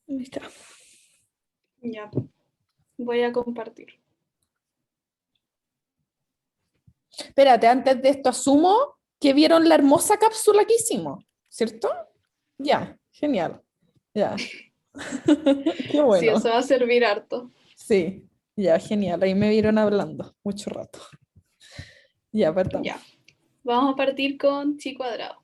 Ahí está. Ya, voy a compartir. Espérate, antes de esto asumo que vieron la hermosa cápsula que hicimos, ¿cierto? Ya, genial. Ya. Qué Sí, eso bueno. va a servir harto. Sí, ya, genial. Ahí me vieron hablando mucho rato. Ya, partamos. Ya, vamos a partir con chi cuadrado.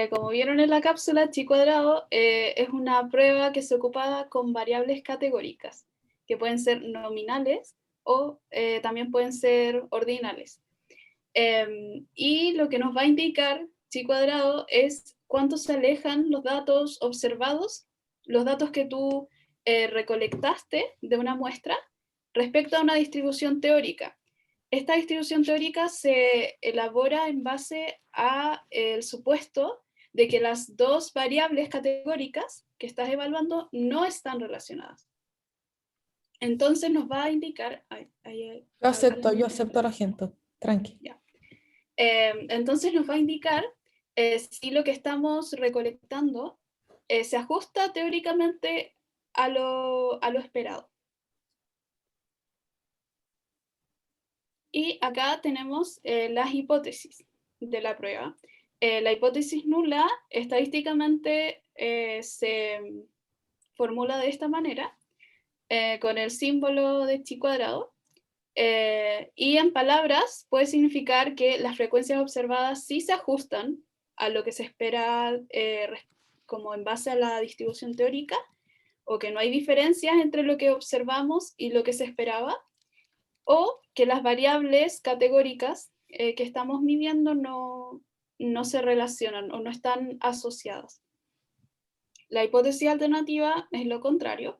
Como vieron en la cápsula, chi cuadrado es una prueba que se ocupa con variables categóricas, que pueden ser nominales o también pueden ser ordinales. Y lo que nos va a indicar chi cuadrado es cuánto se alejan los datos observados, los datos que tú recolectaste de una muestra respecto a una distribución teórica. Esta distribución teórica se elabora en base a el supuesto de que las dos variables categóricas que estás evaluando no están relacionadas. Entonces nos va a indicar... Yo acepto a la gente. Tranqui. Ya. Entonces nos va a indicar si lo que estamos recolectando se ajusta teóricamente a lo esperado. Y acá tenemos las hipótesis de la prueba. La hipótesis nula estadísticamente se formula de esta manera, con el símbolo de chi cuadrado, y en palabras puede significar que las frecuencias observadas sí se ajustan a lo que se espera como en base a la distribución teórica, o que no hay diferencias entre lo que observamos y lo que se esperaba, o que las variables categóricas que estamos midiendo no se relacionan o no están asociadas. La hipótesis alternativa es lo contrario,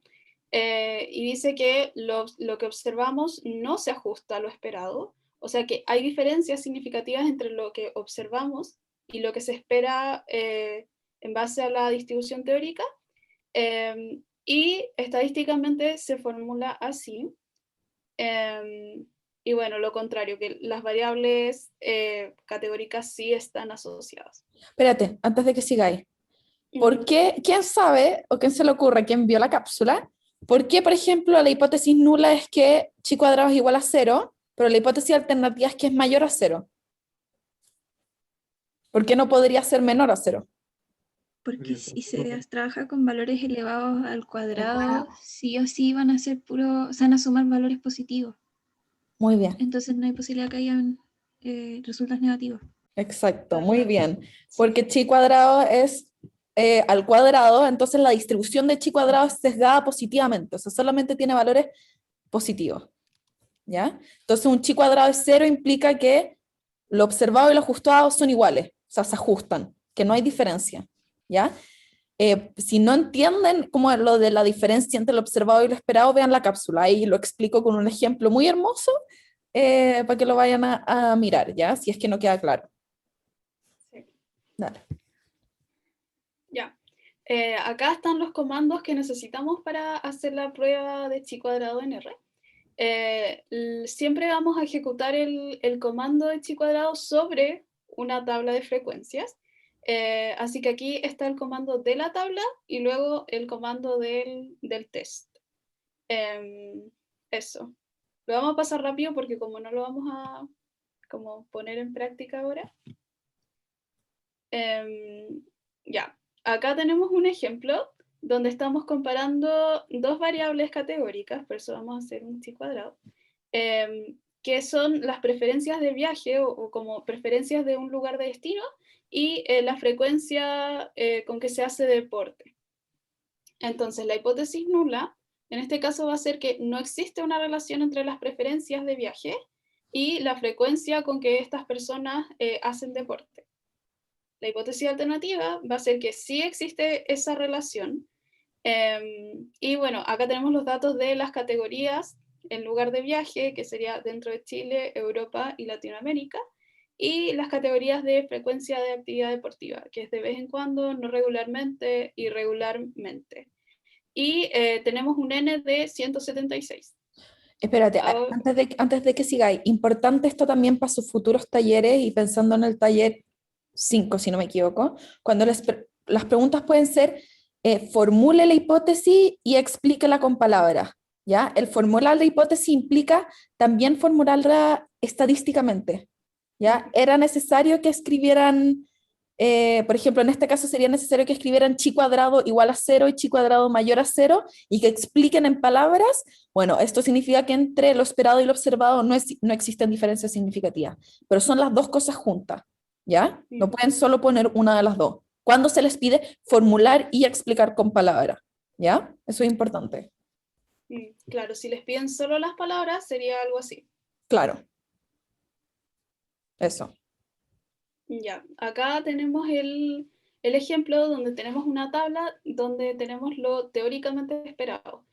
y dice que lo que observamos no se ajusta a lo esperado, o sea que hay diferencias significativas entre lo que observamos y lo que se espera en base a la distribución teórica, y estadísticamente se formula así. Y bueno, lo contrario, que las variables categóricas sí están asociadas. Espérate, antes de que sigáis. ¿Por qué? ¿Quién sabe o quién se le ocurre, quién vio la cápsula? ¿Por qué, por ejemplo, la hipótesis nula es que chi cuadrado es igual a cero, pero la hipótesis alternativa es que es mayor a cero? ¿Por qué no podría ser menor a cero? Porque si se trabaja con valores elevados al cuadrado, sí o sí van a ser se van a sumar valores positivos. Muy bien. Entonces no hay posibilidad que hayan resultados negativos. Exacto, muy bien. Porque chi cuadrado es al cuadrado, entonces la distribución de chi cuadrado es sesgada positivamente, o sea, solamente tiene valores positivos. ¿Ya? Entonces un chi cuadrado de cero implica que lo observado y lo ajustado son iguales, o sea, se ajustan, que no hay diferencia. ¿Ya? Si no entienden cómo es lo de la diferencia entre lo observado y lo esperado, vean la cápsula, ahí lo explico con un ejemplo muy hermoso para que lo vayan a mirar, ¿ya? Si es que no queda claro. Sí. Dale. Ya. Acá están los comandos que necesitamos para hacer la prueba de chi cuadrado en R. Siempre vamos a ejecutar el comando de chi cuadrado sobre una tabla de frecuencias. Así que aquí está el comando de la tabla y luego el comando del test. Eso. Lo vamos a pasar rápido porque como no lo vamos a como poner en práctica ahora. Ya. Acá tenemos un ejemplo donde estamos comparando dos variables categóricas, por eso vamos a hacer un chi cuadrado, que son las preferencias de viaje o como preferencias de un lugar de destino y la frecuencia con que se hace deporte. Entonces, la hipótesis nula, en este caso va a ser que no existe una relación entre las preferencias de viaje y la frecuencia con que estas personas hacen deporte. La hipótesis alternativa va a ser que sí existe esa relación. Y bueno, acá tenemos los datos de las categorías en lugar de viaje, que sería dentro de Chile, Europa y Latinoamérica, y las categorías de frecuencia de actividad deportiva, que es de vez en cuando, no regularmente, irregularmente. Y tenemos un N de 176. Espérate, Ahora, antes de que sigáis, importante esto también para sus futuros talleres y pensando en el taller 5 si no me equivoco, cuando las preguntas pueden ser, formule la hipótesis y explíquela con palabras, ¿ya? El formular la hipótesis implica también formularla estadísticamente, ¿ya? Era necesario que escribieran, por ejemplo, en este caso sería necesario que escribieran chi cuadrado igual a 0 y chi cuadrado mayor a 0 y que expliquen en palabras. Bueno, esto significa que entre lo esperado y lo observado no existen diferencias significativas, pero son las dos cosas juntas, ¿ya? No pueden solo poner una de las dos. Cuando se les pide formular y explicar con palabras, ¿ya? Eso es importante. Claro, si les piden solo las palabras, sería algo así. Claro. Eso. Ya, acá tenemos el ejemplo donde tenemos una tabla donde tenemos lo teóricamente esperado.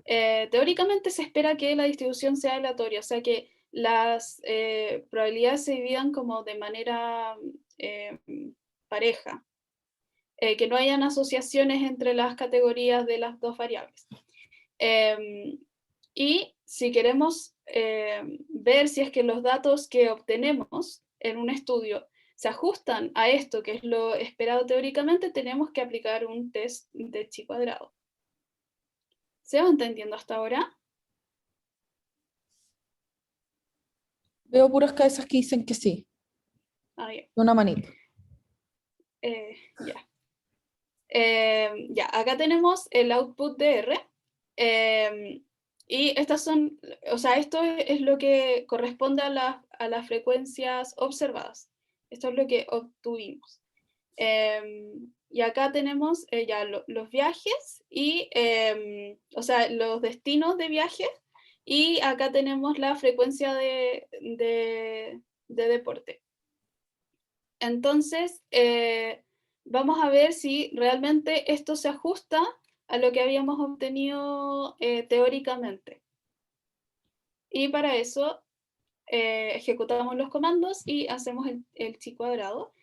Teóricamente se espera que la distribución sea aleatoria, o sea que las probabilidades se dividan como de manera pareja, que no hayan asociaciones entre las categorías de las dos variables. Y si queremos ver si es que los datos que obtenemos en un estudio se ajustan a esto, que es lo esperado teóricamente, tenemos que aplicar un test de chi cuadrado. ¿Se va entendiendo hasta ahora? Veo puras cabezas que dicen que sí. Ah, ya. Una manita. Ya. Ya, acá tenemos el output de R. Y estas son, o sea, esto es lo que corresponde a las frecuencias observadas. Esto es lo que obtuvimos. Y acá tenemos ya los viajes y, o sea, los destinos de viajes. Y acá tenemos la frecuencia de deporte. Entonces, vamos a ver si realmente esto se ajusta a lo que habíamos obtenido teóricamente. Y para eso ejecutamos los comandos y hacemos el chi cuadrado.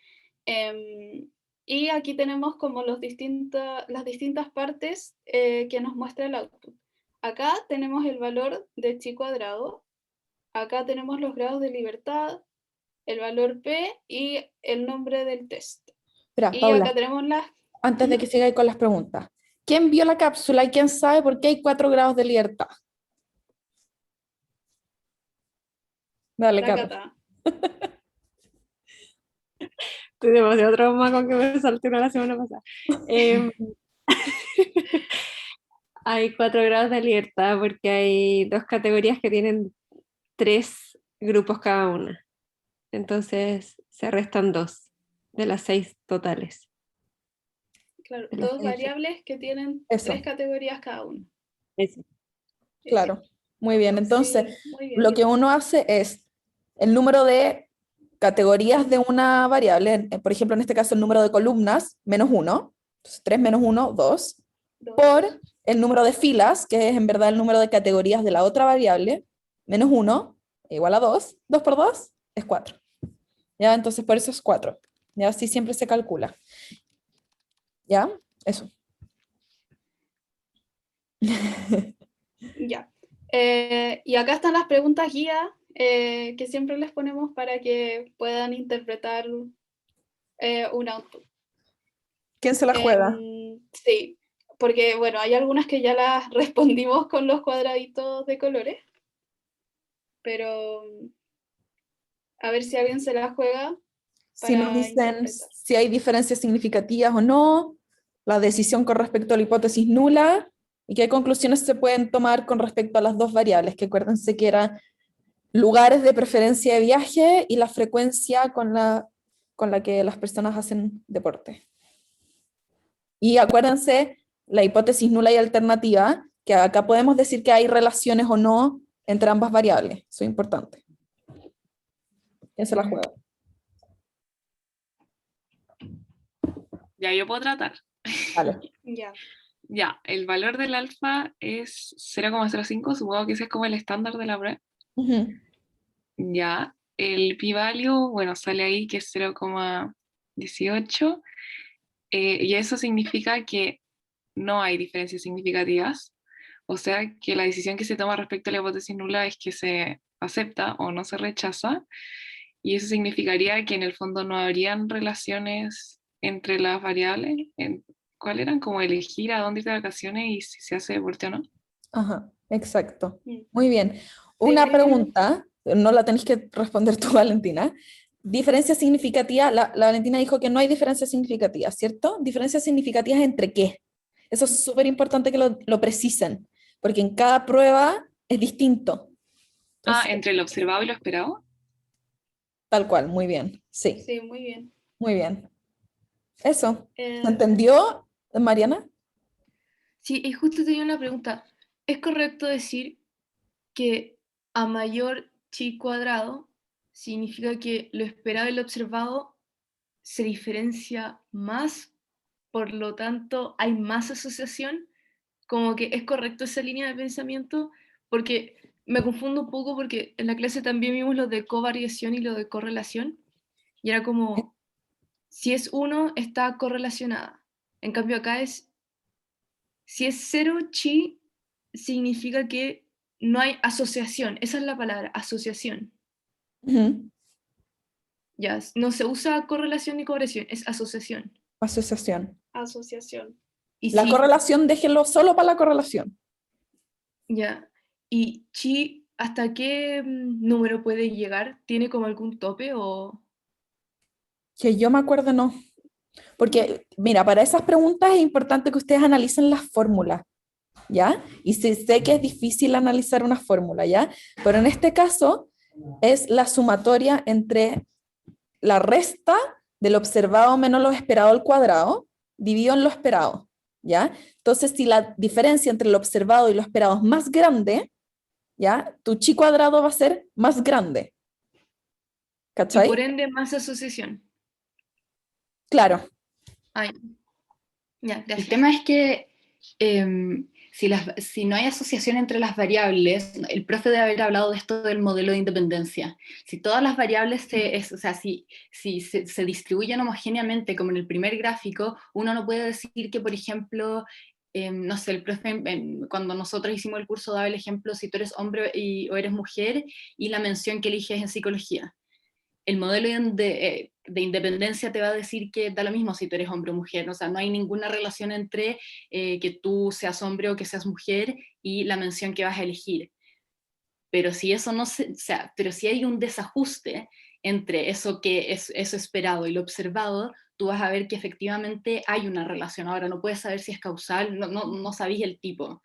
Y aquí tenemos como las distintas partes que nos muestra el output. Acá tenemos el valor de chi cuadrado. Acá tenemos los grados de libertad, el valor P y el nombre del test. Espera, Y Paula, acá tenemos las... antes de que siga con las preguntas. ¿Quién vio la cápsula y quién sabe por qué hay 4 grados de libertad? Dale, La Cata. Cata. Estoy demasiado traumada con que me salté una la semana pasada. Hay 4 grados de libertad porque hay 2 categorías que tienen 3 grupos cada una. Entonces se restan 2 de las 6 totales. Claro, De las dos 6 variables que tienen Eso. 3 categorías cada una. Eso. Claro, muy bien. Entonces, Sí, muy bien. lo que uno hace es el número de categorías de una variable, por ejemplo, en este caso el número de columnas, menos 1, entonces 3 menos 1, 2, Dos. por el número de filas, que es en verdad el número de categorías de la otra variable, menos 1, igual a 2, 2 por 2 es 4. ¿Ya? Entonces por eso es 4. ¿Ya? Así siempre se calcula. ¿Ya? Eso. Ya. Y acá están las preguntas guía que siempre les ponemos para que puedan interpretar un output. ¿Quién se la juega? Sí, porque bueno, hay algunas que ya las respondimos con los cuadraditos de colores, pero a ver si alguien se la juega Si nos para dicen interpretar. si hay diferencias significativas o no, la decisión con respecto a la hipótesis nula y qué conclusiones se pueden tomar con respecto a las dos variables, que acuérdense que eran lugares de preferencia de viaje y la frecuencia con la que las personas hacen deporte. Y acuérdense, la hipótesis nula y alternativa, que acá podemos decir que hay relaciones o no entre ambas variables. Eso es importante. ¿Quién se la juega? Ya, yo puedo tratar. Vale. Ya. Ya, el valor del alfa es 0,05, supongo que ese es como el estándar de la prueba. Uh-huh. Ya, el p-value, bueno, sale ahí que es 0,18, y eso significa que no hay diferencias significativas, o sea que la decisión que se toma respecto a la hipótesis nula es que se acepta o no se rechaza, y eso significaría que en el fondo no habrían relaciones entre las variables, ¿cuál eran? Como elegir a dónde ir de vacaciones y si se hace deporte o no. Ajá, exacto. Mm. Muy bien. Una Sí. pregunta, no la tenés que responder tú, Valentina. Diferencia significativa, la Valentina dijo que no hay diferencia significativa, ¿cierto? ¿Diferencias significativas entre qué? Eso es súper importante que lo precisen, porque en cada prueba es distinto. Ah, Entonces, entre lo observado y lo esperado. tal cual, muy bien. Sí, Sí, muy bien. muy bien. Eso. ¿Se Eh, entendió, Mariana? Sí, y justo tenía una pregunta. ¿Es correcto decir que a mayor chi cuadrado significa que lo esperado y lo observado se diferencia más, por lo tanto hay más asociación? Como que es correcto esa línea de pensamiento, porque me confundo un poco porque en la clase también vimos lo de covariación y lo de correlación, y era como, si es uno, está correlacionada. En cambio acá es, si es cero chi, significa que no hay asociación. Esa es la palabra, asociación. Ujú. Ya, no se usa correlación ni correlación, es asociación. Asociación. asociación. Y La si, correlación, déjenlo solo para la correlación. ya, y chi, ¿hasta qué número puede llegar? ¿Tiene como algún tope o...? Que yo me acuerdo, no. Porque, mira, para esas preguntas es importante que ustedes analicen las fórmulas, ¿ya? Y sé que es difícil analizar una fórmula, ¿ya? Pero en este caso es la sumatoria entre la resta del observado menos lo esperado al cuadrado, dividido en lo esperado, ¿ya? Entonces, si la diferencia entre lo observado y lo esperado es más grande, ¿ya? Tu chi cuadrado va a ser más grande, Y por ¿cachai? ende más asociación. Claro, Ay, ya, El gracias. tema es que si no hay asociación entre las variables, el profe debe haber hablado de esto del modelo de independencia. Si todas las variables o sea, si se distribuyen homogéneamente, como en el primer gráfico, uno no puede decir que, por ejemplo, no sé, el profe, cuando nosotros hicimos el curso, daba el ejemplo si tú eres hombre o eres mujer y la mención que eliges en psicología. El modelo de independencia te va a decir que da lo mismo si tú eres hombre o mujer, o sea, no hay ninguna relación entre que tú seas hombre o que seas mujer y la mención que vas a elegir. Pero si eso no se, o sea, pero si hay un desajuste entre eso que es eso esperado y lo observado, tú vas a ver que efectivamente hay una relación. Ahora no puedes saber si es causal, no sabéis el tipo,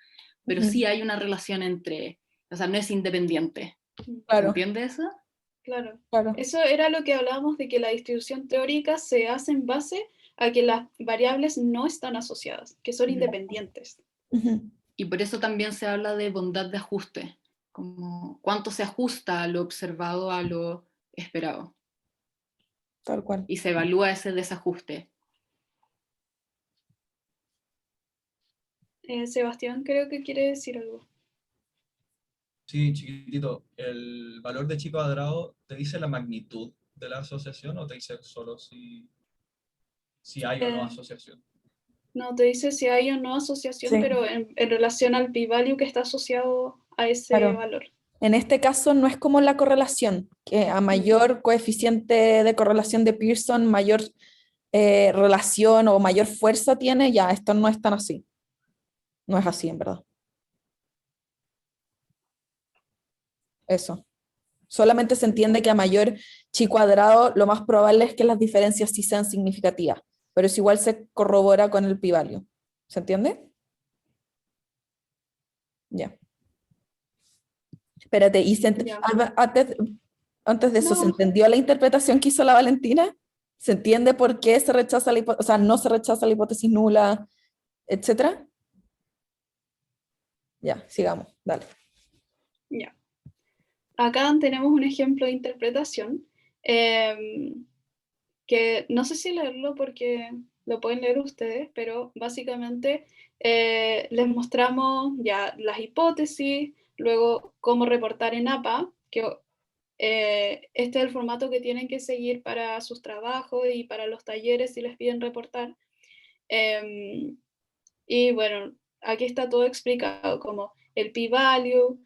pero sí hay una relación entre, o sea, no es independiente. ¿Se claro, entiende eso? Claro. claro. Eso era lo que hablábamos de que la distribución teórica se hace en base a que las variables no están asociadas, que son Ujú. independientes. Ujú. Y por eso también se habla de bondad de ajuste, como cuánto se ajusta a lo observado a lo esperado. Tal cual. Y se evalúa ese desajuste. Sebastián creo que quiere decir algo. Sí, chiquitito. ¿El valor de chi cuadrado te dice la magnitud de la asociación o te dice solo si hay o no Eh, asociación? no, te dice si hay o no asociación, Sí, pero en relación al p-value que está asociado a ese claro. valor. En este caso no es como la correlación, que a mayor coeficiente de correlación de Pearson, mayor relación o mayor fuerza tiene, ya esto no es tan así. No es así, en verdad. Eso. Solamente se entiende que a mayor chi cuadrado, lo más probable es que las diferencias sí sean significativas, pero eso igual se corrobora con el p-value. ¿Se entiende? Ya. Espérate, Ya. antes de eso, ¿se No, entendió la interpretación que hizo la Valentina? ¿Se entiende por qué se rechaza o sea, no se rechaza la hipótesis nula, etcétera? Ya, sigamos, dale. ya. Acá tenemos un ejemplo de interpretación que no sé si leerlo porque lo pueden leer ustedes, pero básicamente les mostramos ya las hipótesis, luego cómo reportar en APA, que este es el formato que tienen que seguir para sus trabajos y para los talleres si les piden reportar. Y bueno, aquí está todo explicado, como el p-value,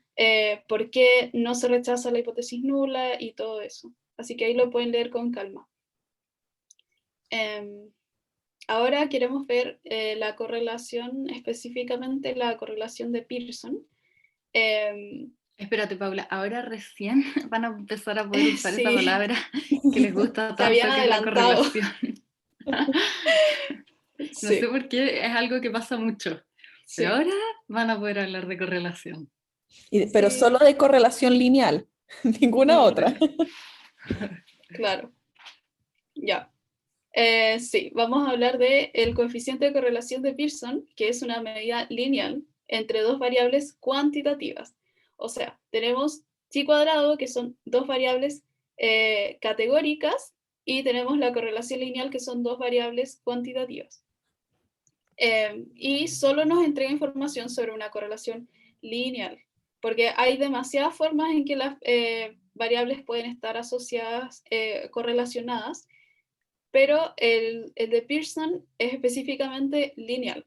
por qué no se rechaza la hipótesis nula y todo eso. Así que ahí lo pueden leer con calma. ahora queremos ver la correlación, específicamente la correlación de Pearson. Espérate, Paula, ahora recién van a empezar a poder usar esa Sí. palabra que les gusta Se tanto, habían que es la adelantado. correlación. No Sí, sé por qué, es algo que pasa mucho. sí. Pero ahora van a poder hablar de correlación. Pero Sí. solo de correlación lineal, ninguna otra. Claro. Ya. Sí, vamos a hablar del coeficiente de correlación de Pearson, que es una medida lineal entre dos variables cuantitativas. O sea, tenemos chi cuadrado, que son dos variables categóricas, y tenemos la correlación lineal, que son dos variables cuantitativas. Y solo nos entrega información sobre una correlación lineal, porque hay demasiadas formas en que las variables pueden estar asociadas, correlacionadas, pero el de Pearson es específicamente lineal.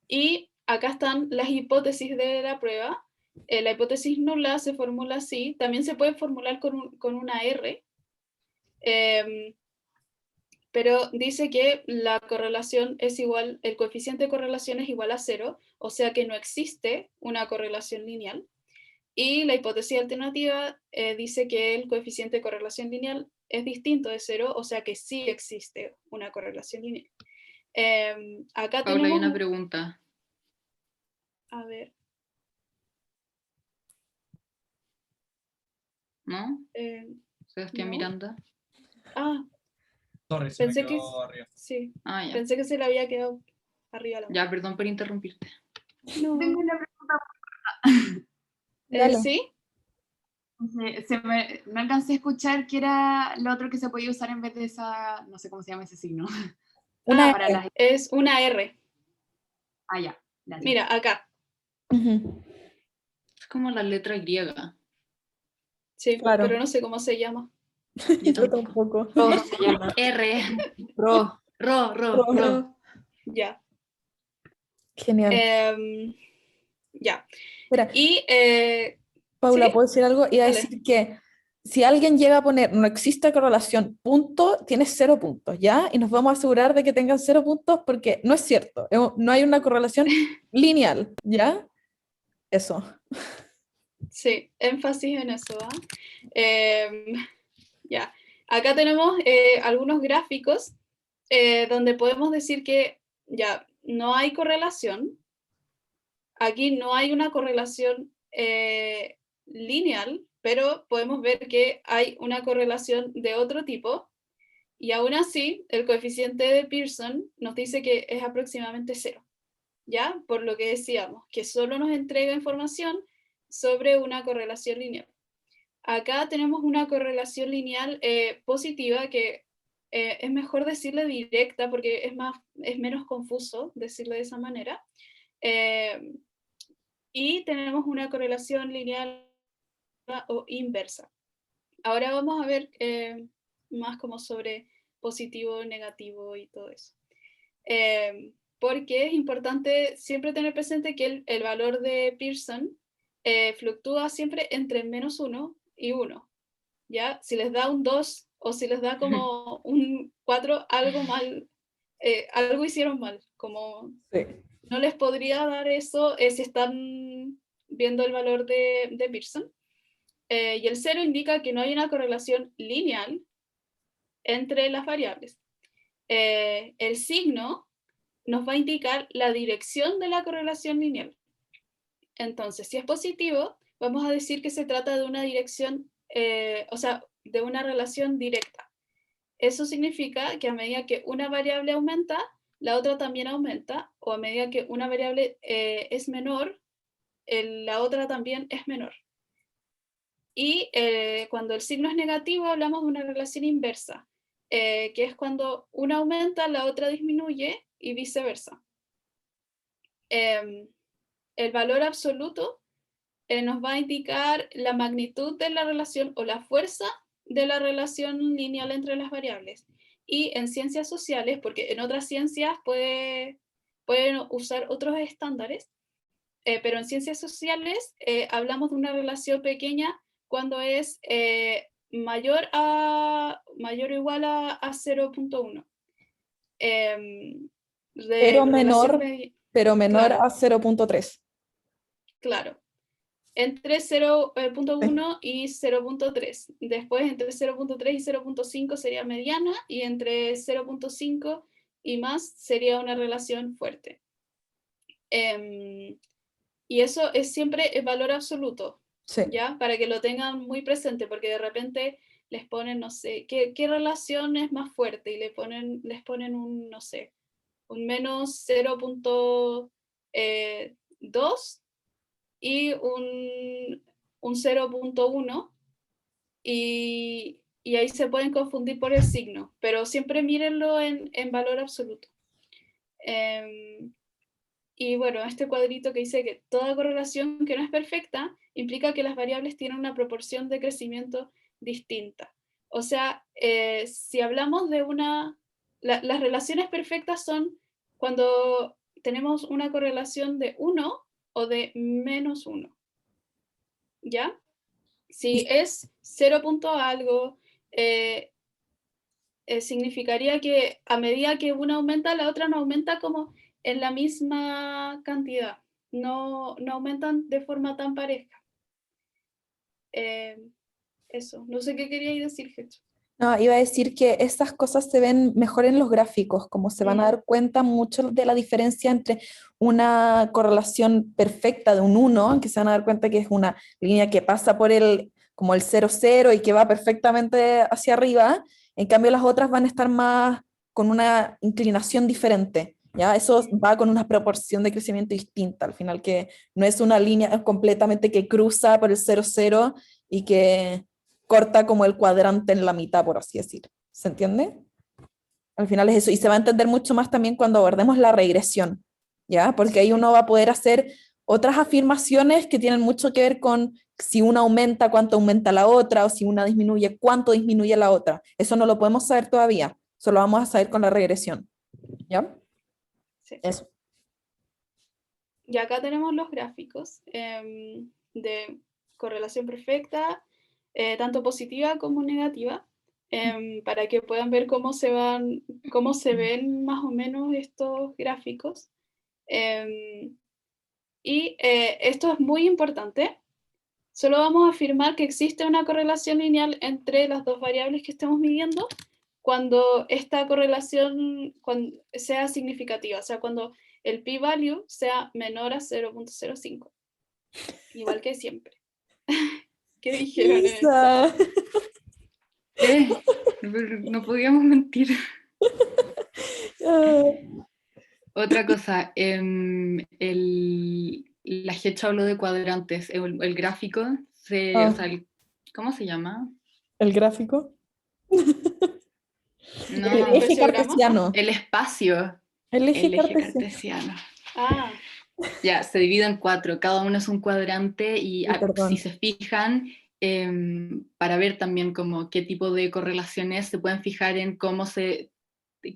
Y acá están las hipótesis de la prueba. La hipótesis nula se formula así, también se puede formular con una R, pero dice que la correlación es igual, el coeficiente de correlación es igual a 0, o sea que no existe una correlación lineal. Y la hipótesis alternativa dice que el coeficiente de correlación lineal es distinto de 0, o sea que sí existe una correlación lineal. Acá Paula, tenemos... hay una pregunta. A ver. ¿No? Sebastián ¿no? Miranda. Ah, Sorry, se me pensé quedó que... arriba. Sí, Ah, ya. pensé que se le había quedado arriba la mano. Ya, perdón por interrumpirte. No. Tengo una pregunta. Dale. ¿Sí? No alcancé a escuchar qué era lo otro que se podía usar en vez de esa, no sé cómo se llama ese signo. Una para R. las... Es una R. Ah, ya. Gracias. Mira, acá. Ujú. Es como la letra griega. Sí, Claro. pero no sé cómo se llama. Yo tampoco. Pro se llama. R. Pro. Ro. Ya. Genial. Ya. Espera, Y... Paula, ¿sí? ¿puedo decir algo? Iba a Dale. decir que si alguien llega a poner no existe correlación, punto, tienes 0 puntos, ¿ya? Y nos vamos a asegurar de que tengan 0 puntos porque no es cierto. No hay una correlación lineal, ¿ya? Eso. Sí, énfasis en eso. Ya. Acá tenemos algunos gráficos donde podemos decir que ya no hay correlación. Aquí no hay una correlación lineal, pero podemos ver que hay una correlación de otro tipo. Y aún así, el coeficiente de Pearson nos dice que es aproximadamente 0. ¿Ya? Por lo que decíamos, que solo nos entrega información sobre una correlación lineal. Acá tenemos una correlación lineal positiva que es mejor decirle directa porque es menos confuso decirle de esa manera. Y tenemos una correlación lineal o inversa. Ahora vamos a ver más como sobre positivo, negativo y todo eso. Porque es importante siempre tener presente que el valor de Pearson fluctúa siempre entre -1 y 1. ¿Ya? Si les da un 2 o si les da como un 4, algo mal, algo hicieron mal. Como Sí. no les podría dar eso si están viendo el valor de Pearson. Y el 0 indica que no hay una correlación lineal entre las variables. El signo nos va a indicar la dirección de la correlación lineal. Entonces, si es positivo, vamos a decir que se trata de una dirección, o sea, de una relación directa. Eso significa que a medida que una variable aumenta, la otra también aumenta, o a medida que una variable es menor, la otra también es menor. Y cuando el signo es negativo, hablamos de una relación inversa, que es cuando una aumenta, la otra disminuye y viceversa. El valor absoluto nos va a indicar la magnitud de la relación o la fuerza de la relación lineal entre las variables. Y en ciencias sociales, porque en otras ciencias pueden usar otros estándares, pero en ciencias sociales hablamos de una relación pequeña cuando es mayor o igual a 0.1. Pero menor, Claro. a 0.3. Claro. Entre 0.1 y 0.3. Después entre 0.3 y 0.5 sería mediana y entre 0.5 y más sería una relación fuerte. Y eso es siempre el valor absoluto, Sí. ¿ya? Para que lo tengan muy presente, porque de repente les ponen, no sé, ¿qué relación es más fuerte? Y les ponen un, no sé, un menos 0.2 y un 0.1 y ahí se pueden confundir por el signo, pero siempre mírenlo en valor absoluto. Y bueno, este cuadrito que dice que toda correlación que no es perfecta implica que las variables tienen una proporción de crecimiento distinta. O sea, si hablamos de las relaciones perfectas son cuando tenemos una correlación de 1 o de menos 1. ¿Ya? Si es 0 punto algo, significaría que a medida que una aumenta, la otra no aumenta como en la misma cantidad, no aumentan de forma tan pareja. Eso, no sé qué queríais decir, Getcho. No, iba a decir que estas cosas se ven mejor en los gráficos, como se van a dar cuenta mucho de la diferencia entre una correlación perfecta de un 1, que se van a dar cuenta que es una línea que pasa por como el 0, 0 y que va perfectamente hacia arriba. En cambio, las otras van a estar más con una inclinación diferente, ¿ya? Eso va con una proporción de crecimiento distinta, al final, que no es una línea completamente que cruza por el 0, 0 y que corta como el cuadrante en la mitad, por así decir. ¿Se entiende? Al final es eso. Y se va a entender mucho más también cuando abordemos la regresión, ¿ya? Porque ahí uno va a poder hacer otras afirmaciones que tienen mucho que ver con si una aumenta, cuánto aumenta la otra, o si una disminuye, cuánto disminuye la otra. Eso no lo podemos saber todavía, solo vamos a saber con la regresión, ¿ya? Sí. Eso. Y acá tenemos los gráficos de correlación perfecta, tanto positiva como negativa, para que puedan ver cómo se ven más o menos estos gráficos. Y esto es muy importante. Solo vamos a afirmar que existe una correlación lineal entre las dos variables que estemos midiendo cuando esta correlación sea significativa, o sea, cuando el p-value sea menor a 0.05. Igual que siempre. ¿Qué dijeron en esto? Isa. No podíamos mentir. Ah, Otra cosa, la Hecha habló de cuadrantes, el gráfico, o sea, ¿cómo se llama? ¿el gráfico? No, El eje cartesiano. el espacio, El eje el eje cartesiano. cartesiano. Ah, Ya, se divide en 4, cada uno es un cuadrante y Perdón. si se fijan, para ver también como qué tipo de correlaciones se pueden fijar en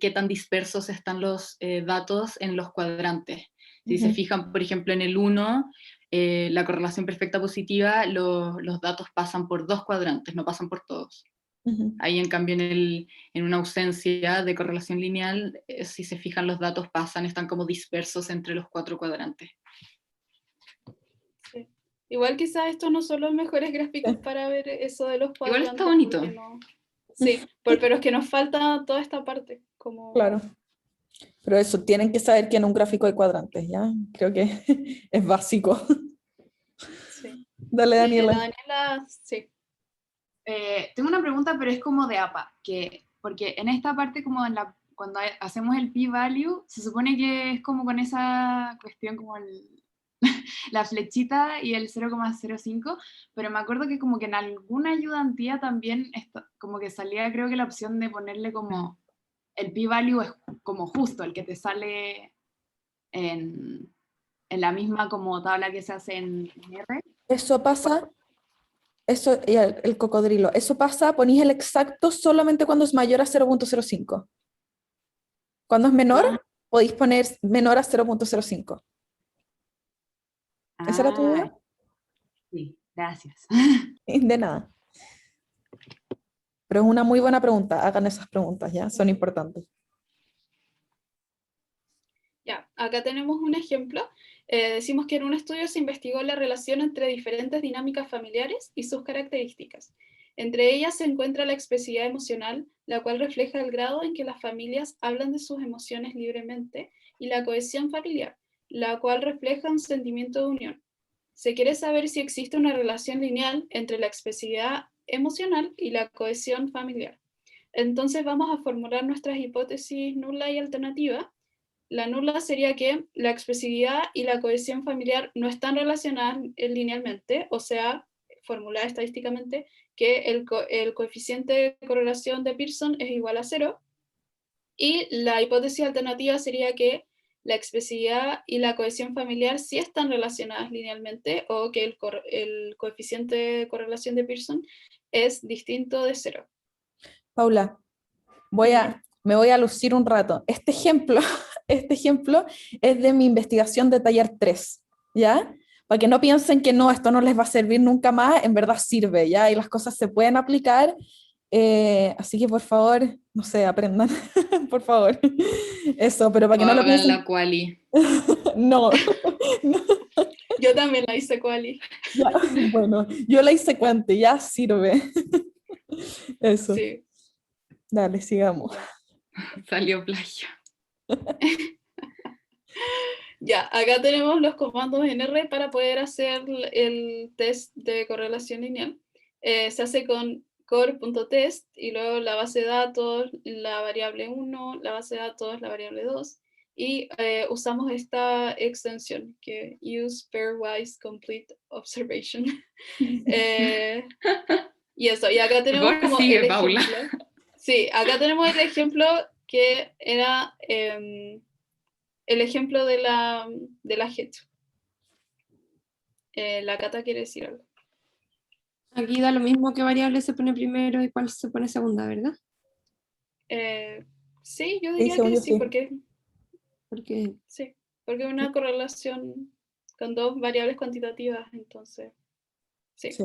qué tan dispersos están los datos en los cuadrantes. Si se fijan, por ejemplo, en el 1, la correlación perfecta positiva, los datos pasan por 2 cuadrantes, no pasan por todos. Ahí, en cambio, en una ausencia de correlación lineal, si se fijan, los datos están como dispersos entre los 4 cuadrantes. sí. Igual quizás estos no son los mejores gráficos para ver eso de los Igual cuadrantes. está bonito. No... Sí, pero es que nos falta toda esta parte. Como... Claro. Pero eso, tienen que saber que en un gráfico hay cuadrantes, ¿ya? Creo que es básico. Sí. Dale, La Daniela. Daniela, sí. Tengo una pregunta, pero es como de APA, porque en esta parte, como cuando hacemos el p-value, se supone que es como con esa cuestión como la flechita y el 0,05, pero me acuerdo que como que en alguna ayudantía también como que salía, creo que la opción de ponerle como el p-value es como justo, el que te sale en la misma como tabla que se hace en R. Eso pasa, eso, y el cocodrilo, eso pasa, ponéis el exacto solamente cuando es mayor a 0.05. Cuando es menor, podéis poner menor a 0.05. ¿Esa era tu duda? Sí, gracias. De nada. Pero es una muy buena pregunta, hagan esas preguntas, ¿ya? Son importantes. Ya, acá tenemos un ejemplo. Decimos que en un estudio se investigó la relación entre diferentes dinámicas familiares y sus características. Entre ellas se encuentra la expresividad emocional, la cual refleja el grado en que las familias hablan de sus emociones libremente, y la cohesión familiar, la cual refleja un sentimiento de unión. Se quiere saber si existe una relación lineal entre la expresividad emocional y la cohesión familiar. Entonces vamos a formular nuestras hipótesis nula y alternativa. La nula sería que la expresividad y la cohesión familiar no están relacionadas linealmente, o sea, formulada estadísticamente, que el coeficiente de correlación de Pearson es igual a 0. Y la hipótesis alternativa sería que la expresividad y la cohesión familiar sí están relacionadas linealmente, o que el coeficiente de correlación de Pearson es distinto de 0. Paula, me voy a lucir un rato. Este ejemplo es de mi investigación de taller 3, ¿ya? Para que no piensen que no, esto no les va a servir nunca más, en verdad sirve, ¿ya? Y las cosas se pueden aplicar, así que por favor, no sé, aprendan, por favor. Eso, pero para que no lo Hagan piensen, la quali. no. Yo también la hice quali. Ya, bueno, yo la hice cuante, ya sirve. Eso, Sí. dale, sigamos. Salió plagio. Ya, acá tenemos los comandos en R para poder hacer el test de correlación lineal. Se hace con core.test y luego la base de datos, la variable 1, la base de datos, la variable 2, y usamos esta extensión que use pairwise complete observation. Y eso, y acá tenemos Por favor, como sigue, el Paula. ejemplo. Sí, acá tenemos el ejemplo que era el ejemplo de la HET. La Cata quiere decir algo. Aquí da lo mismo que variable se pone primero y cuál se pone segunda, ¿verdad? Sí, yo Sí, diría según que yo sí, sí. porque Porque sí, porque es una correlación con dos variables cuantitativas, entonces sí. Sí.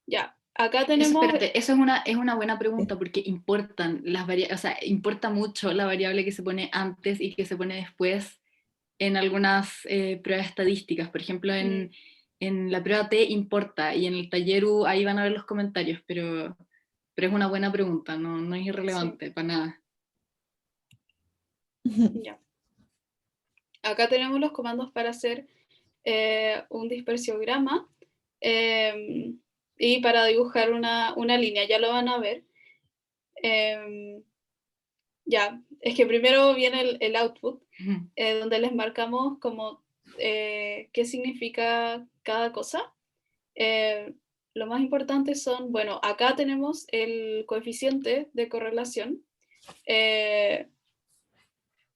Ya, acá tenemos. Espérate, eso es una buena pregunta porque importan las variables, o sea, importa mucho la variable que se pone antes y que se pone después en algunas pruebas estadísticas. Por ejemplo, en la prueba T importa y en el taller U ahí van a ver los comentarios, pero es una buena pregunta, no es irrelevante para nada. Ya. Acá tenemos los comandos para hacer un dispersiograma y para dibujar una línea, ya lo van a ver. Ya, es que primero viene el output, donde les marcamos como qué significa cada cosa. Lo más importante son, bueno, acá tenemos el coeficiente de correlación,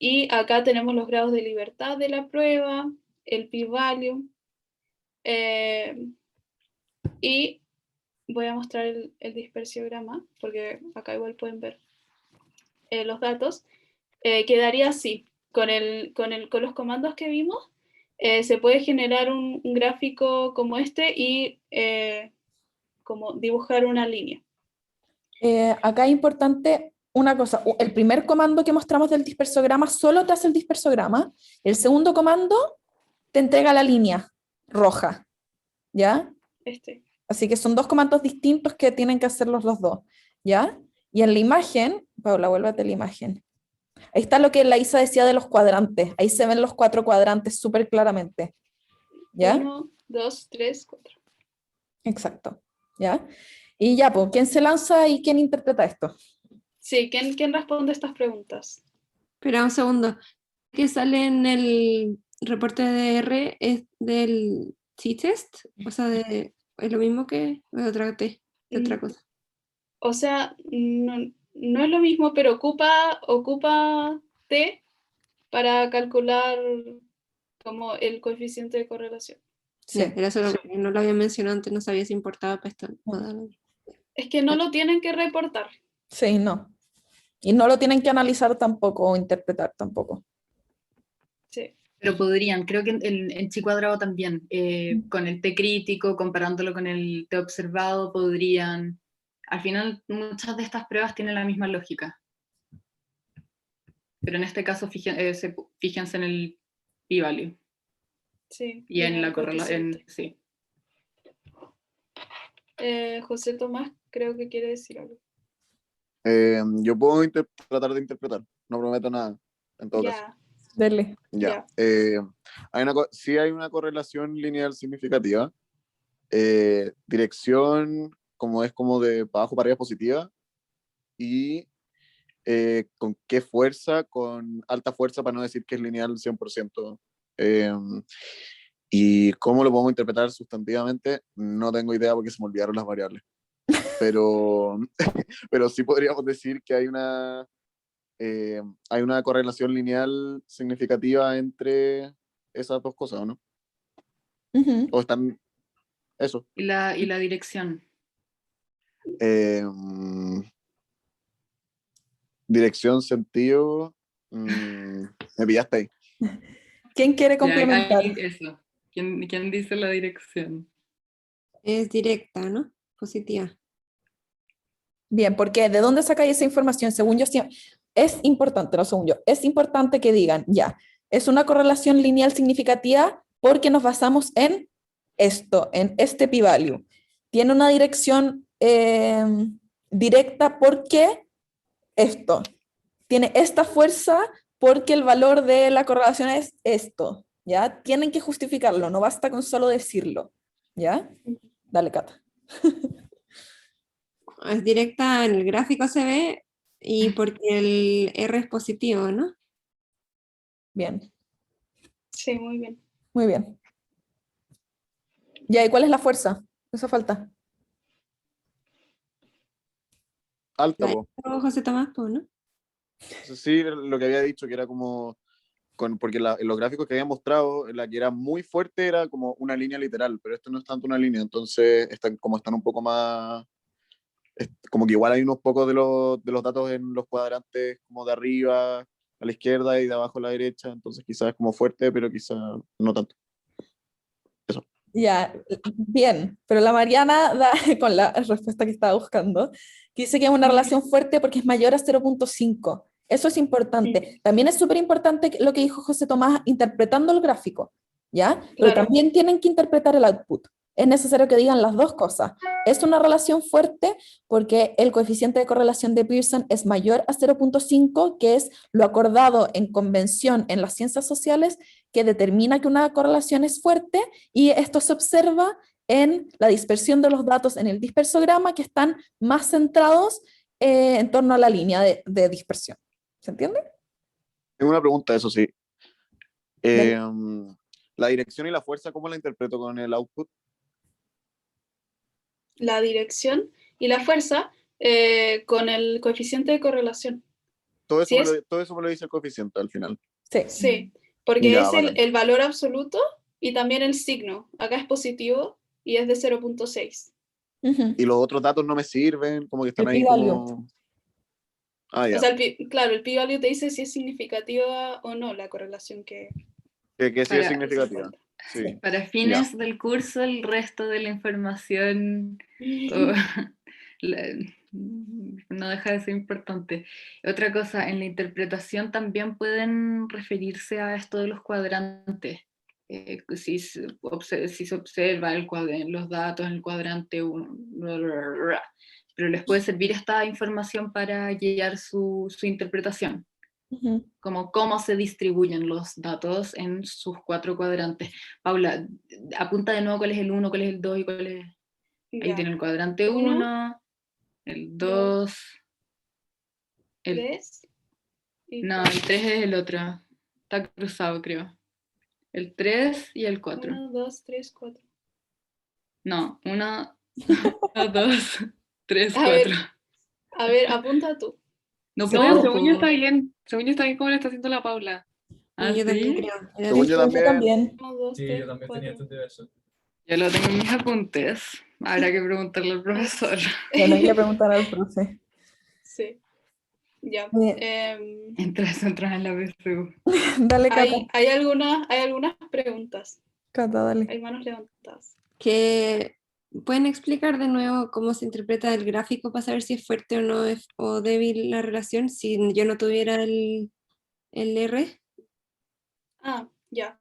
y acá tenemos los grados de libertad de la prueba, el p-value, y voy a mostrar el dispersiograma, porque acá igual pueden ver los datos. Quedaría así, con los comandos que vimos, se puede generar un gráfico como este y como dibujar una línea. Acá es importante una cosa, el primer comando que mostramos del dispersograma solo te hace el dispersograma, el segundo comando te entrega la línea roja, ¿ya? Así que son dos comandos distintos que tienen que hacerlos los dos, ¿ya? Y en la imagen, Paula, vuélvete a la imagen. Ahí está lo que la Isa decía de los cuadrantes, ahí se ven los 4 cuadrantes súper claramente, ¿ya? 1, 2, 3, 4. Exacto, ¿ya? Y ya, pues, ¿quién se lanza y quién interpreta esto? Sí, ¿quién responde estas preguntas? Espera un segundo. ¿Qué sale en el reporte de R es del t-test? O sea, ¿es lo mismo que de otra cosa? O sea, no es lo mismo, pero ocupa T para calcular como el coeficiente de correlación. Sí, era solo porque no lo había mencionado antes, no sabía si importaba para esto. Es que no lo tienen que reportar. Sí, no. Y no lo tienen que analizar tampoco o interpretar tampoco. Sí. Pero podrían, creo que en chi cuadrado también, con el T crítico, comparándolo con el T observado, podrían. Al final, muchas de estas pruebas tienen la misma lógica. Pero en este caso fíjense en el p-value Sí. y en la correlación. coeficiente. Sí. José Tomás creo que quiere decir algo. Yo puedo tratar de interpretar, no prometo nada, en todo caso. Ya, Dele. Ya. ya. Sí hay una correlación lineal significativa. Dirección, como es como de para abajo para arriba positiva. Y con qué fuerza, con alta fuerza, para no decir que es lineal 100%. Y cómo lo podemos interpretar sustantivamente, no tengo idea porque se me olvidaron las variables. Pero, pero sí podríamos decir que hay una correlación lineal significativa entre esas dos cosas, ¿o no? Ujú. O están eso. Y la dirección. Dirección, sentido. Me pillaste ahí. ¿Quién quiere Ya, complementar? eso. ¿Quién dice la dirección? Es directa, ¿no? Positiva. Bien, porque ¿de dónde sacáis esa información? Según yo, es importante, no según yo, es importante que digan, ya, es una correlación lineal significativa porque nos basamos en esto, en este p-value. Tiene una dirección directa porque esto. Tiene esta fuerza porque el valor de la correlación es esto, ¿ya? Tienen que justificarlo, no basta con solo decirlo, ¿ya? Dale, Cata. Es directa en el gráfico se ve y porque el R es positivo, ¿no? Bien, Sí, muy bien. muy bien. ¿Ya? ¿Y cuál es la fuerza? Eso falta. Alta, La po. dijo José Tomás, po, ¿no? Sí, lo que había dicho, que era como, porque en los gráficos que había mostrado, la que era muy fuerte era como una línea literal, pero esto no es tanto una línea, entonces están un poco más, como que igual hay unos pocos de los datos en los cuadrantes como de arriba a la izquierda y de abajo a la derecha, entonces quizás es como fuerte, pero quizás no tanto. Ya, bien, pero la Mariana da con la respuesta que estaba buscando, que dice que es una relación fuerte porque es mayor a 0.5. Eso es importante. También es súper importante lo que dijo José Tomás interpretando el gráfico, ¿ya? Pero Claro. también tienen que interpretar el output. Es necesario que digan las dos cosas. Es una relación fuerte porque el coeficiente de correlación de Pearson es mayor a 0.5, que es lo acordado en convención en las ciencias sociales, que determina que una correlación es fuerte, y esto se observa en la dispersión de los datos en el dispersograma, que están más centrados en torno a la línea de dispersión. ¿Se entiende? Tengo una pregunta, eso sí. Dale. La dirección y la fuerza, ¿cómo la interpreto con el output? La dirección y la fuerza con el coeficiente de correlación. Todo ¿Sí es? todo eso me lo dice el coeficiente al final. Sí. Sí, porque Ya, es bacán. el valor absoluto y también el signo. Acá es positivo y es de 0.6. Ujú. Y los otros datos no me sirven, como que están El ahí p-value. como... Ah, ya. O sea, claro, el p-value te dice si es significativa o no la correlación que Que sí es Para- significativa. encuentra. Sí. Para fines del curso, el resto de la información la- no deja de ser importante. Otra cosa, en la interpretación también pueden referirse a esto de los cuadrantes. Si se observa los datos en el cuadrante 1, pero les puede servir esta información para guiar su interpretación, Ujú. como cómo se distribuyen los datos en sus 4 cuadrantes. Paula, apunta de nuevo cuál es el 1, cuál es el 2 y cuál es... Ahí Ya. tiene el cuadrante 1, 1, el 2, el... 3 y No, 4. el 3 es el otro. Está cruzado, creo. El 3 y el 4. 1, 2, 3, 4. No, 1, 2, 3, A 4. ver, apunta tú. No Se No, puedo, puede. según yo po. está bien. Según yo está bien como lo está haciendo la Paula. ¿Ah, Yo también sí? creo. Era Según yo Sí, yo también. 1, 2, Sí, 3, yo también tenía 4. entendido eso. Yo lo tengo en mis apuntes. Habrá que preguntarle al profesor. Bueno, hay que preguntar al profe. Sí, ya. Entras en la PSU. Dale, Cata. Hay algunas preguntas. Cata, dale. Hay manos levantadas. que ¿pueden explicar de nuevo cómo se interpreta el gráfico para saber si es fuerte o no o débil la relación si yo no tuviera el R. Ah, ya.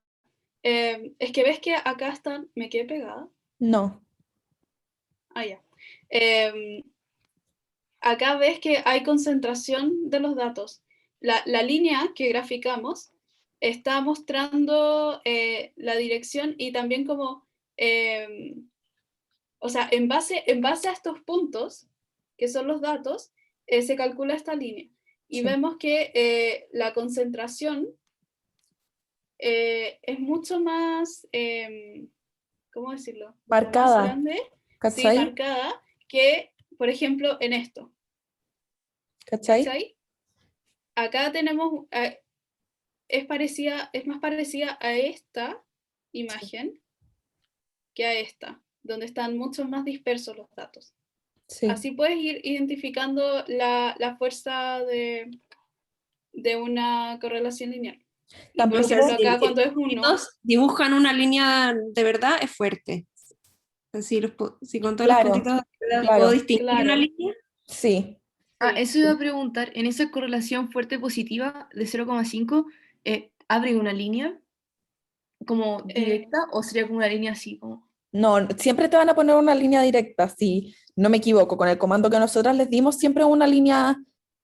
Es que ves que acá están, me quedé pegada. No. Ah, ya. Acá ves que hay concentración de los datos. La línea que graficamos está mostrando la dirección y también como, o sea, en base a estos puntos, que son los datos, se calcula esta línea. Y Sí. vemos que la concentración es mucho más, ¿cómo decirlo? Como Marcada, más grande, sí, ¿cachai? marcada, que, por ejemplo, en esto. ¿Cachai? ¿Cachai? Acá tenemos, es más parecida a esta imagen que a esta, donde están mucho más dispersos los datos. Sí. Así puedes ir identificando la fuerza de una correlación lineal. Y por Tampoco- ejemplo, acá Si cuando es los uno, puntitos dibujan una línea de verdad, es fuerte. Si con todos Claro, los puntitos de verdad claro. puedo distinguir Claro. una línea, Sí. Ah, sí. eso iba a preguntar, en esa correlación fuerte positiva de 0,5, ¿abre una línea como directa o sería como una línea así? Como... No, siempre te van a poner una línea directa, si no me equivoco, con el comando que nosotras les dimos, siempre una línea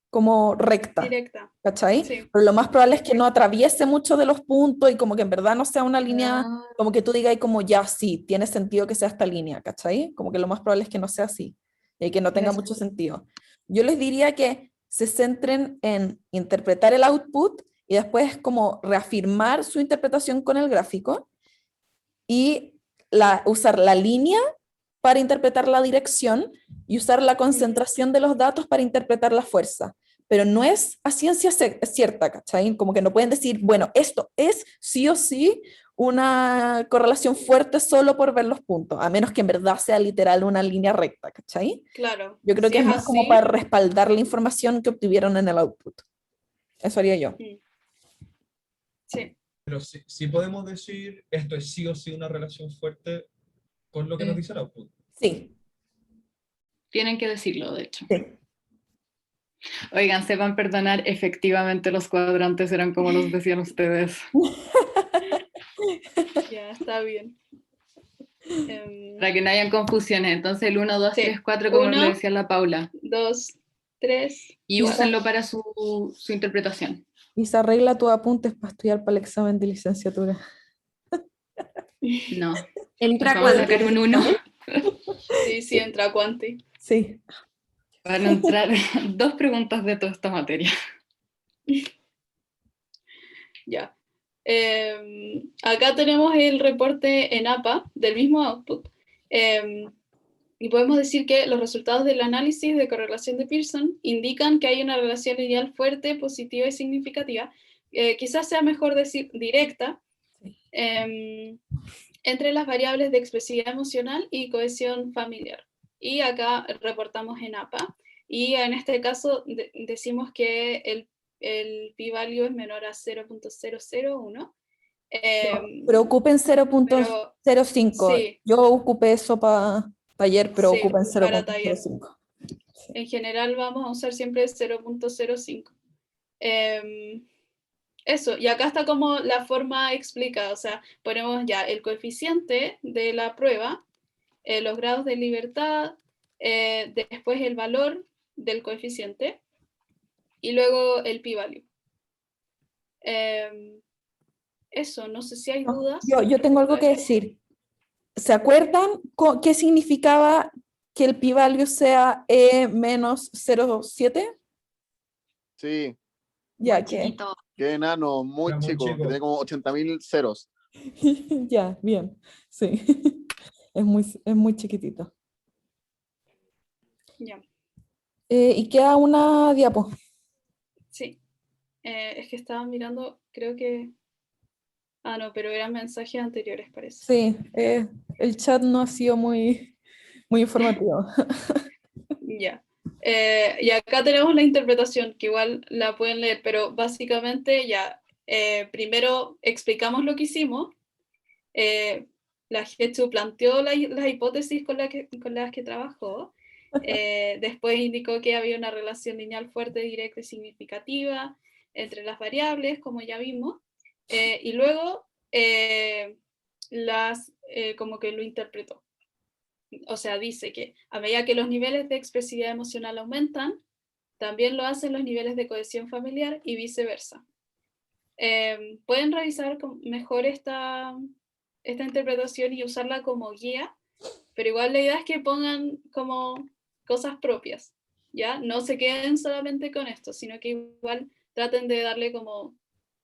como recta, Directa. ¿cachai? Sí. Pero lo más probable es que no atraviese mucho de los puntos y como que en verdad no sea una línea, Ah, como que tú digas y como ya sí, tiene sentido que sea esta línea, ¿cachai? Como que lo más probable es que no sea así y que no tenga gracias. mucho sentido. Yo les diría que se centren en interpretar el output y después como reafirmar su interpretación con el gráfico y usar la línea para interpretar la dirección y usar la concentración de los datos para interpretar la fuerza. Pero no es a ciencia cierta, ¿cachai? Como que no pueden decir, bueno, esto es sí o sí una correlación fuerte solo por ver los puntos, a menos que en verdad sea literal una línea recta, ¿cachai? Claro. Yo creo Si que es es más como así, para respaldar la información que obtuvieron en el output. Eso haría yo. sí. Pero sí podemos decir, esto es sí o sí una relación fuerte con lo que nos dice el output. Sí, Tienen que decirlo, de hecho. sí. Oigan, sepan perdonar, efectivamente los cuadrantes eran como los decían ustedes. Ya, está bien. Em, Para que no hayan confusiones. Entonces el 1, 2, Sí. 3, 4, como Uno. le decía la Paula. 2, 3. Y úsenlo para su interpretación. Y se arregla tus apuntes para estudiar para el examen de licenciatura. No. entra Nos vamos a sacar un 1. Sí, entra Cuanti. Sí. Van a entrar 2 preguntas de toda esta materia. Ya. Acá tenemos el reporte en APA del mismo output. Y podemos decir que los resultados del análisis de correlación de Pearson indican que hay una relación lineal fuerte, positiva y significativa. Quizás sea mejor decir directa, entre las variables de expresividad emocional y cohesión familiar. Y acá reportamos en APA. Y en este caso decimos que el p-value es menor a 0.001. Pero ocupen Pero 0.05. sí, Yo ocupé eso para ayer, pero sí, ocupen para taller. 0.05. En general vamos a usar siempre 0.05. Eso, y acá está como la forma explicada, o sea, ponemos ya el coeficiente de la prueba, los grados de libertad, después el valor del coeficiente y luego el p-value. Eso, no sé si hay dudas. Yo tengo algo que decir. ¿Se acuerdan qué significaba que el p-value sea E menos 0.7? Sí, Ya, Muy que chiquito. qué enano, muy Era muy chico, que chico. tiene como 80.000 ceros. ya, bien. Sí. Es muy chiquitito. Ya, Y queda una diapo. sí. Es que estaba mirando, creo que... Ah, no, pero eran mensajes anteriores, parece. Sí, el chat no ha sido muy informativo. Ya. Y acá tenemos la interpretación, que igual la pueden leer, pero básicamente ya, primero explicamos lo que hicimos, la Getsu planteó las hipótesis con las que trabajó, después indicó que había una relación lineal fuerte, directa y significativa, entre las variables, como ya vimos, y luego como que lo interpretó. O sea, dice que a medida que los niveles de expresividad emocional aumentan, también lo hacen los niveles de cohesión familiar y viceversa. Pueden revisar mejor esta interpretación y usarla como guía, pero igual la idea es que pongan como cosas propias, ¿ya? No se queden solamente con esto, sino que igual traten de darle como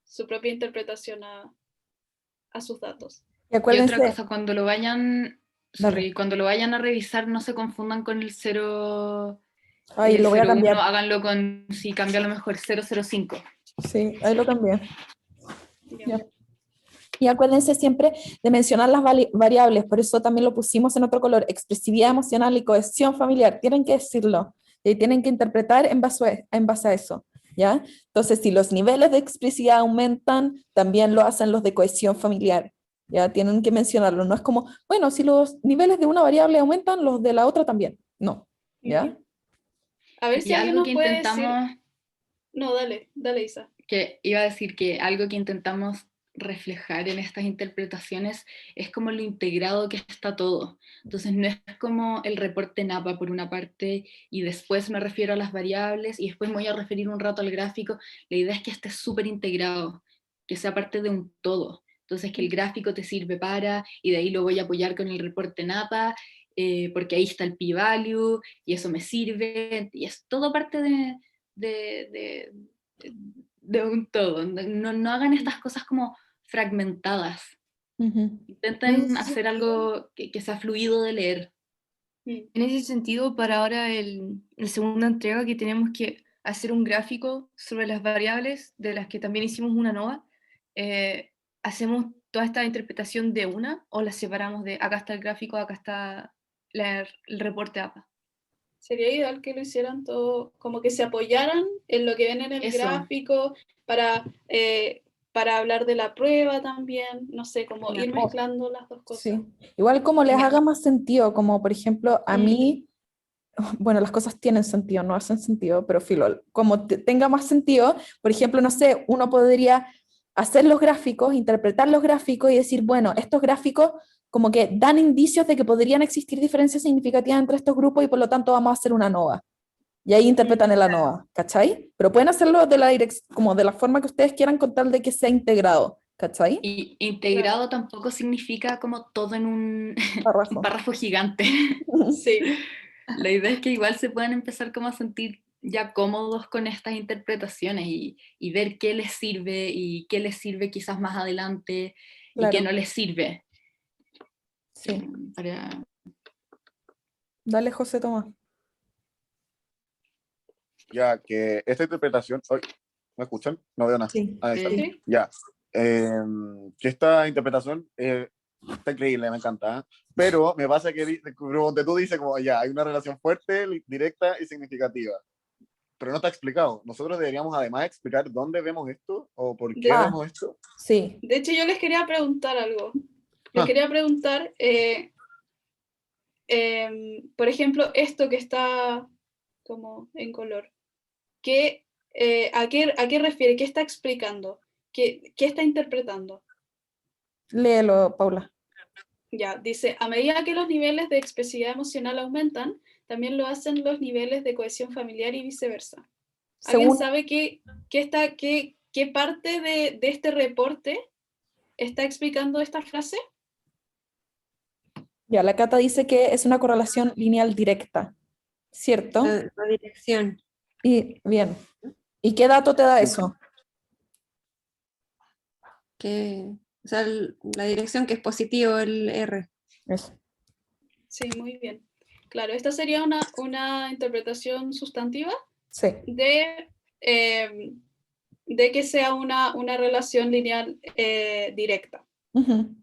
su propia interpretación a sus datos. Y Y acuérdense, otra cosa, cuando lo vayan, Dale. cuando lo vayan a revisar, no se confundan con el 0 ahí lo voy a 01, cambiar. háganlo con, si cambia a lo mejor 005. Sí, ahí lo cambié. Ya. Ya. Y acuérdense siempre de mencionar las variables, por eso también lo pusimos en otro color, expresividad emocional y cohesión familiar, tienen que decirlo, y tienen que interpretar en base a eso, ¿ya? Entonces, si los niveles de expresividad aumentan, también lo hacen los de cohesión familiar, ¿ya? Tienen que mencionarlo, no es como, bueno, si los niveles de una variable aumentan, los de la otra también, no, ¿ya? Ujú. A ver si Y alguien algo nos que puede intentamos, decir... No, dale, Isa. que iba a decir que algo que intentamos reflejar en estas interpretaciones es como lo integrado que está todo. Entonces no es como el reporte NAPA por una parte y después me refiero a las variables y después me voy a referir un rato al gráfico. La idea es que esté súper integrado, que sea parte de un todo. Entonces que el gráfico te sirve para, y de ahí lo voy a apoyar con el reporte NAPA, porque ahí está el p-value y eso me sirve, y es todo parte de, de un todo. No hagan estas cosas como fragmentadas. Ujú. Intenten hacer algo que sea fluido de leer. En ese sentido, para ahora la segunda entrega, que tenemos que hacer un gráfico sobre las variables, de las que también hicimos una nova, ¿hacemos toda esta interpretación de una o la separamos de acá está el gráfico, acá está el reporte APA? Sería ideal que lo hicieran todo, como que se apoyaran en lo que ven en el Eso. gráfico para hablar de la prueba también, no sé, como ir mezclando las dos cosas. Sí, igual como les haga más sentido, como por ejemplo a mí, bueno, las cosas tienen sentido, no hacen sentido, pero filo, como tenga más sentido, por ejemplo, no sé, uno podría hacer los gráficos, interpretar los gráficos y decir, bueno, estos gráficos como que dan indicios de que podrían existir diferencias significativas entre estos grupos y por lo tanto vamos a hacer una ANOVA. Y ahí interpretan el ANOVA, ¿cachai? Pero pueden hacerlo de la como de la forma que ustedes quieran con tal de que sea integrado, ¿cachai? Y integrado tampoco significa como todo en un Párrafo. un párrafo gigante. Sí. La idea es que igual se puedan empezar como a sentir ya cómodos con estas interpretaciones y ver qué les sirve y qué les sirve quizás más adelante y qué Claro. no les sirve. Sí. Para... Dale, José Tomás. Ya, que esta interpretación... Ay, ¿me escuchan? No veo nada. Sí. Ahí está. Sí. Ya. Que esta interpretación está increíble, me encanta. Pero me pasa que donde tú dices como ya, hay una relación fuerte, directa y significativa. Pero no está explicado. Nosotros deberíamos además explicar dónde vemos esto o por qué vemos esto. Sí. De hecho, yo les quería preguntar algo. Les quería preguntar, por ejemplo, esto que está como en color. ¿A qué refiere? ¿Qué está explicando? ¿Qué está interpretando? Léelo, Paula. Ya, dice, a medida que los niveles de expresividad emocional aumentan, también lo hacen los niveles de cohesión familiar y viceversa. ¿Alguien sabe qué parte de este reporte está explicando esta frase? Ya, la Cata dice que es una correlación lineal directa, ¿cierto? La dirección. Y bien. ¿Y qué dato te da eso? O sea, la dirección que es positivo el R. Eso. Sí, muy bien. Claro, esta sería una interpretación sustantiva Sí. de que sea una relación lineal directa. Uh-huh.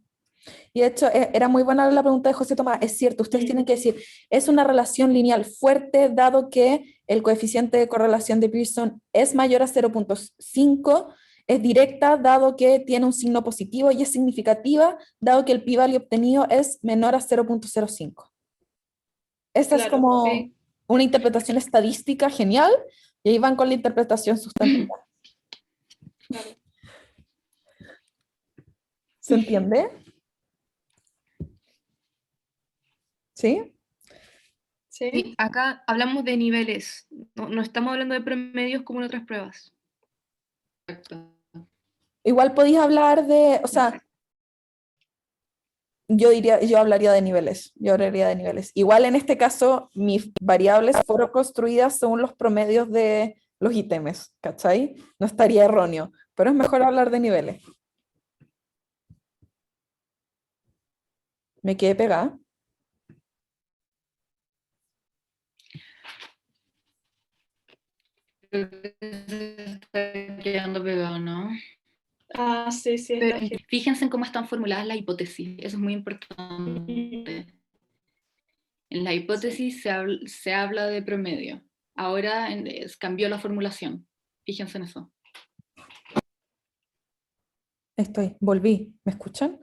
Y de hecho, era muy buena la pregunta de José Tomás. Es cierto, ustedes tienen que decir, es una relación lineal fuerte, dado que el coeficiente de correlación de Pearson es mayor a 0.5, es directa, dado que tiene un signo positivo, y es significativa, dado que el p-value obtenido es menor a 0.05. Esta es como una interpretación estadística genial, y ahí van con la interpretación sustantiva. Claro. ¿Se entiende? ¿Sí? ¿Sí? Sí, acá hablamos de niveles, no estamos hablando de promedios como en otras pruebas. Exacto. Igual podéis hablar de, o sea, yo hablaría de niveles, yo hablaría de niveles. Igual en este caso, mis variables fueron construidas según los promedios de los ítems, ¿cachai? No estaría erróneo, pero es mejor hablar de niveles. Me quedé pegada. Creo que se está quedando pegado, ¿no? Ah, sí, sí, es Pero- la G. Fíjense en cómo están formuladas las hipótesis, eso es muy importante. En la hipótesis se habla de promedio, ahora cambió la formulación, fíjense en eso. Estoy, volví. ¿Me escuchan?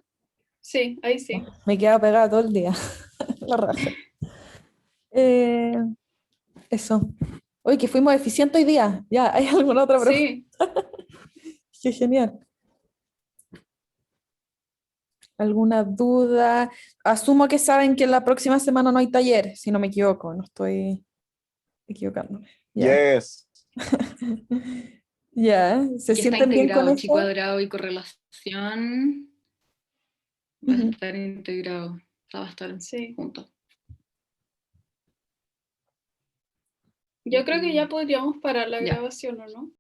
Sí, ahí sí. Me he quedado pegada todo el día. La raja. Eh, eso. Oye, que fuimos eficientes hoy día. Ya, ¿hay alguna otra pregunta? Sí, Qué genial. ¿Alguna duda? Asumo que saben que la próxima semana no hay taller, si no me equivoco, no estoy equivocándome. Ya. Yes. Ya, ¿se Y está sienten bien con integrado, chi eso? cuadrado y correlación, va a Ujú. estar integrado, o sea, va a estar sí. junto. Yo creo que ya podríamos parar la Ya. grabación, ¿o no?